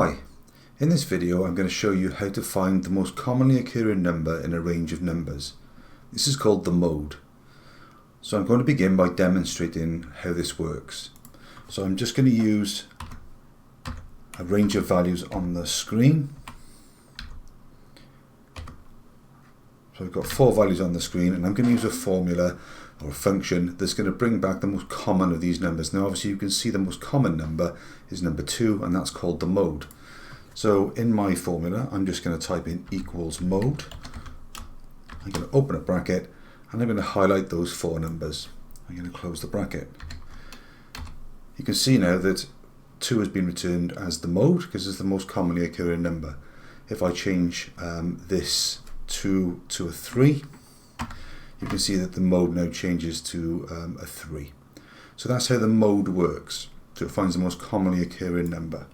Hi, in this video I'm going to show you how to find the most commonly occurring number in a range of numbers. This is called the mode. So I'm going to begin by demonstrating how this works. So I'm just going to use a range of values on the screen. So I've got 4 values on the screen, and I'm going to use a formula or a function that's going to bring back the most common of these numbers. Now obviously you can see the most common number is number 2, and that's called the mode. So in my formula I'm just going to type in equals mode. I'm going to open a bracket and I'm going to highlight those 4 numbers. I'm going to close the bracket. You can see now that 2 has been returned as the mode because it's the most commonly occurring number. If I change this 2 to a 3, you can see that the mode now changes to a 3. So that's how the mode works. So it finds the most commonly occurring number.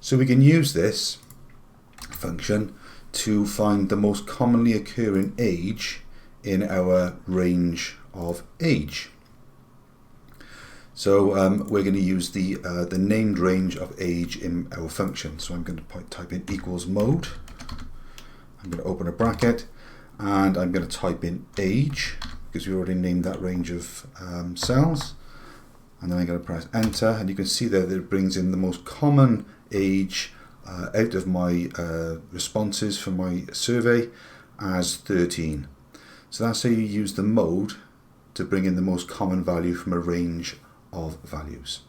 So we can use this function to find the most commonly occurring age in our range of age. So we're going to use the named range of age in our function. So I'm going to type in equals mode. I'm going to open a bracket and I'm going to type in age because we already named that range of cells, and then I'm going to press enter, and you can see there that it brings in the most common age out of my responses for my survey as 13. So that's how you use the mode to bring in the most common value from a range of values.